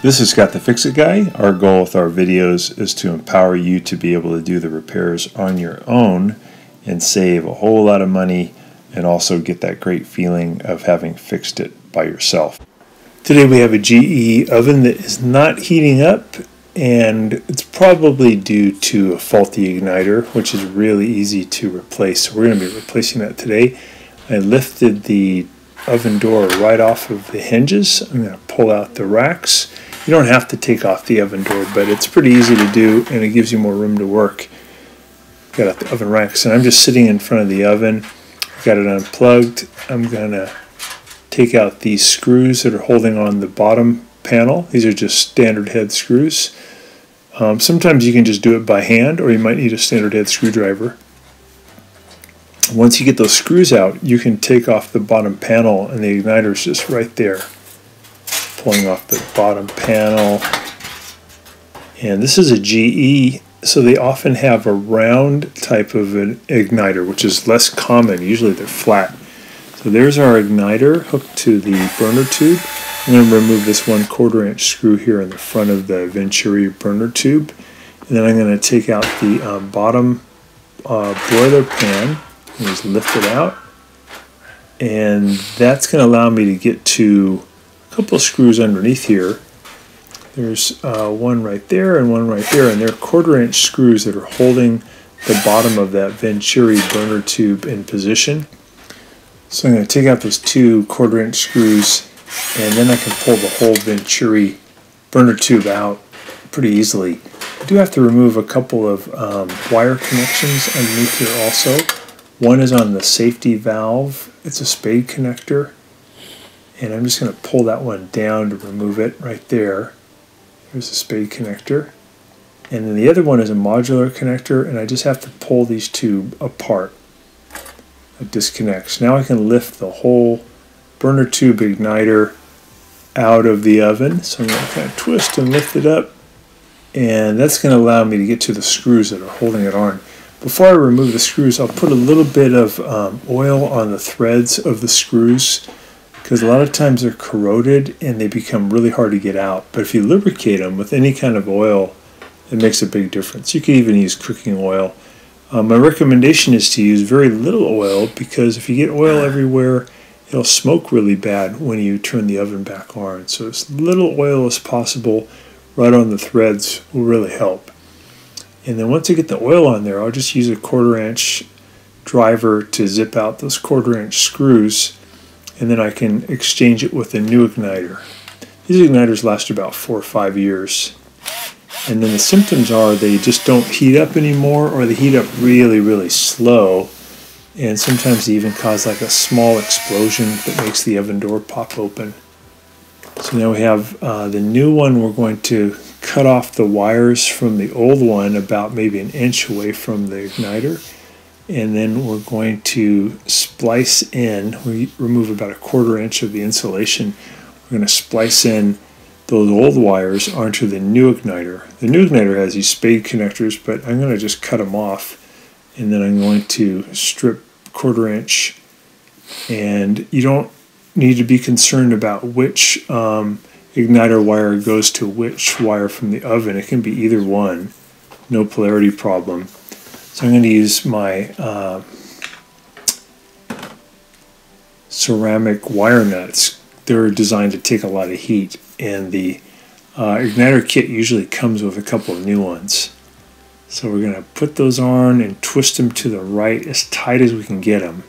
This is Scott the Fix-It Guy. Our goal with our videos is to empower you to be able to do the repairs on your own and save a whole lot of money and also get that great feeling of having fixed it by yourself. Today we have a GE oven that is not heating up, and it's probably due to a faulty igniter, which is really easy to replace. So we're going to be replacing that today. I lifted the oven door right off of the hinges. I'm going to pull out the racks. You don't have to take off the oven door, but it's pretty easy to do, and it gives you more room to work. Got out the oven racks, and I'm just sitting in front of the oven. Got it unplugged. I'm going to take out these screws that are holding on the bottom panel. These are just standard head screws. Sometimes you can just do it by hand, or you might need a standard head screwdriver. Once you get those screws out, you can take off the bottom panel, and the igniter is just right there. Pulling off the bottom panel. And this is a GE, so they often have a round type of an igniter, which is less common. Usually they're flat. So there's our igniter hooked to the burner tube. I'm going to remove this 1/4 inch screw here in the front of the Venturi burner tube. And then I'm going to take out the bottom boiler pan and just lift it out. And that's going to allow me to get to a couple of screws underneath here. There's one right there and one right there, and they're 1/4 inch screws that are holding the bottom of that Venturi burner tube in position. So I'm going to take out those two 1/4 inch screws, and then I can pull the whole Venturi burner tube out pretty easily. I do have to remove a couple of wire connections underneath here also. One is on the safety valve. It's a spade connector, and I'm just going to pull that one down to remove it right there. There's a spade connector. And then the other one is a modular connector, and I just have to pull these two apart. It disconnects. Now I can lift the whole burner tube igniter out of the oven. So I'm going to kind of twist and lift it up, and that's going to allow me to get to the screws that are holding it on. Before I remove the screws, I'll put a little bit of oil on the threads of the screws, because a lot of times they're corroded and they become really hard to get out. But if you lubricate them with any kind of oil, it makes a big difference. You can even use cooking oil. My recommendation is to use very little oil, because if you get oil everywhere, it'll smoke really bad when you turn the oven back on. So as little oil as possible right on the threads will really help. And then once I get the oil on there, I'll just use a 1/4 inch driver to zip out those 1/4 inch screws, and then I can exchange it with a new igniter. These igniters last about 4 or 5 years. And then the symptoms are they just don't heat up anymore, or they heat up really, really slow. And sometimes they even cause like a small explosion that makes the oven door pop open. So now we have the new one. We're going to cut off the wires from the old one about maybe 1 inch away from the igniter. And then we're going to splice in, we remove about 1/4 inch of the insulation. We're going to splice in those old wires onto the new igniter. The new igniter has these spade connectors, but I'm going to just cut them off, and then I'm going to strip 1/4 inch. And you don't need to be concerned about which igniter wire goes to which wire from the oven. It can be either one, no polarity problem. So I'm going to use my ceramic wire nuts. They're designed to take a lot of heat, and the igniter kit usually comes with a couple of new ones. So we're going to put those on and twist them to the right as tight as we can get them.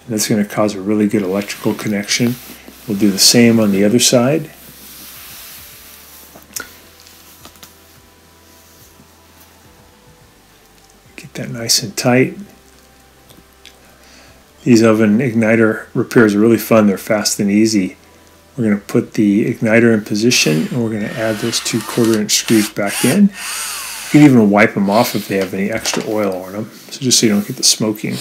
And that's going to cause a really good electrical connection. We'll do the same on the other side. Get that nice and tight. These oven igniter repairs are really fun. They're fast and easy. We're going to put the igniter in position, and we're going to add those two 1/4 inch screws back in. You can even wipe them off if they have any extra oil on them, so just so you don't get the smoking.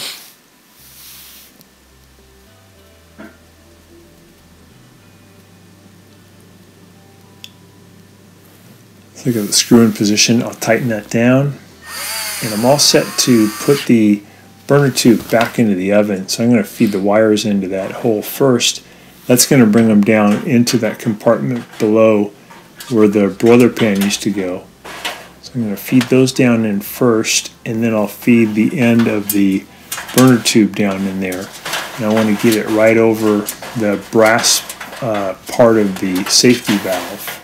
So I got the screw in position. I'll tighten that down, and I'm all set to put the burner tube back into the oven. So I'm going to feed the wires into that hole first. That's going to bring them down into that compartment below where the broiler pan used to go. So I'm going to feed those down in first, and then I'll feed the end of the burner tube down in there. And I want to get it right over the brass part of the safety valve.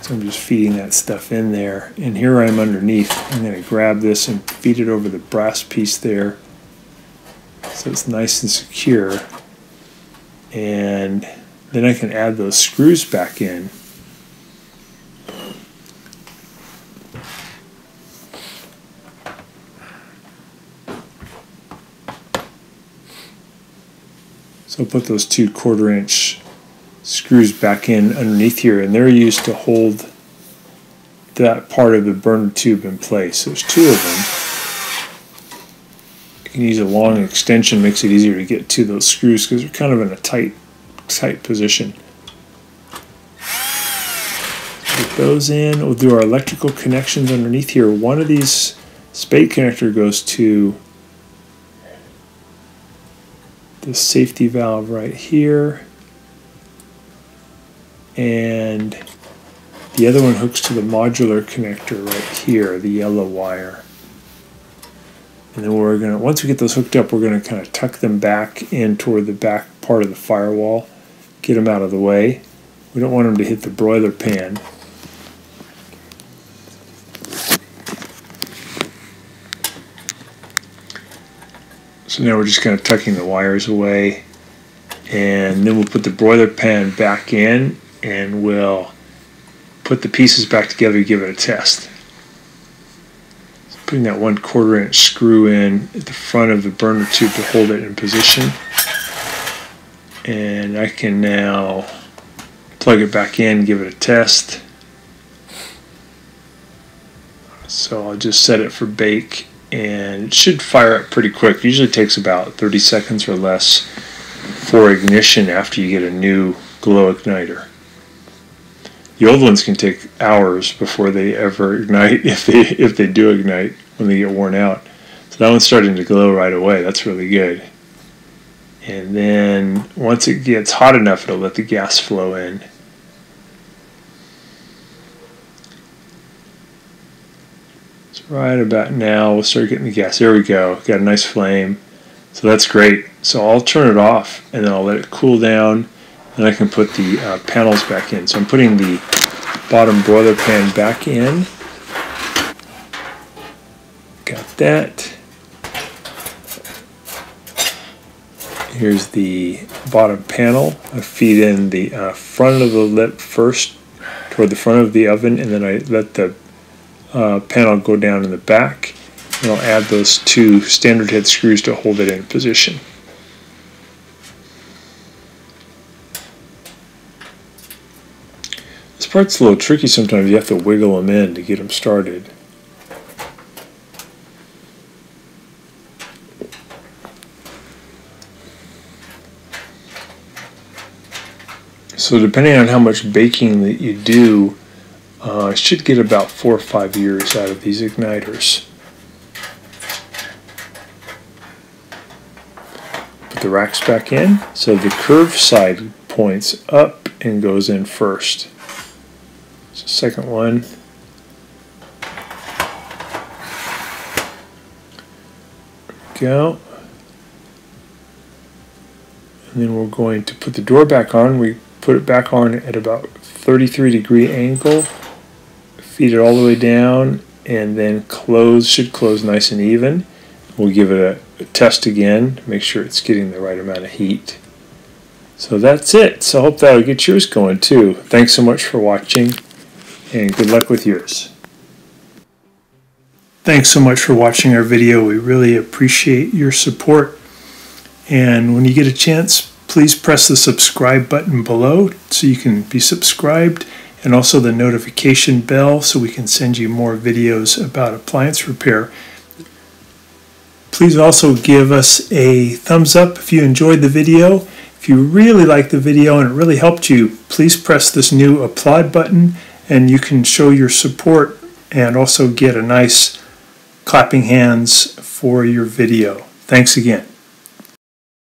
So I'm just feeding that stuff in there, and here I am underneath. I'm going to grab this and feed it over the brass piece there so it's nice and secure, and then I can add those screws back in. So I'll put those 2 1/4-inch screws back in underneath here, and they're used to hold that part of the burner tube in place. There's 2 of them. You can use a long extension, makes it easier to get to those screws because they're kind of in a tight position. Put those in. We'll do our electrical connections underneath here. One of these spade connector goes to the safety valve right here, and the other one hooks to the modular connector right here, the yellow wire. And then once we get those hooked up, we're going to kind of tuck them back in toward the back part of the firewall, get them out of the way. We don't want them to hit the broiler pan. So now we're just kind of tucking the wires away, and then we'll put the broiler pan back in, and we'll put the pieces back together to give it a test. So putting that 1 1/4-inch screw in at the front of the burner tube to hold it in position, and I can now plug it back in, give it a test. So I'll just set it for bake, and it should fire up pretty quick. It usually takes about 30 seconds or less for ignition after you get a new glow igniter. The old ones can take hours before they ever ignite, if they do ignite, when they get worn out. So that one's starting to glow right away. That's really good. And then once it gets hot enough, it'll let the gas flow in. So right about now, we'll start getting the gas. There we go. Got a nice flame. So that's great. So I'll turn it off, and then I'll let it cool down, and I can put the panels back in. So I'm putting the bottom broiler pan back in. Got that. Here's the bottom panel. I feed in the front of the lip first toward the front of the oven, and then I let the panel go down in the back, and I'll add those 2 standard head screws to hold it in position. This part's a little tricky sometimes. You have to wiggle them in to get them started. So depending on how much baking that you do, I should get about 4 or 5 years out of these igniters. Put the racks back in, so the curved side points up and goes in first. So second one. There we go. And then we're going to put the door back on. We put it back on at about 33-degree angle. Feed it all the way down, and then should close nice and even. We'll give it a test again to make sure it's getting the right amount of heat. So that's it. So I hope that'll get yours going too. Thanks so much for watching, and good luck with yours. Thanks so much for watching our video. We really appreciate your support. And when you get a chance, please press the subscribe button below so you can be subscribed, and also the notification bell so we can send you more videos about appliance repair. Please also give us a thumbs up if you enjoyed the video. If you really liked the video and it really helped you, please press this new applaud button, and you can show your support and also get a nice clapping hands for your video. Thanks again.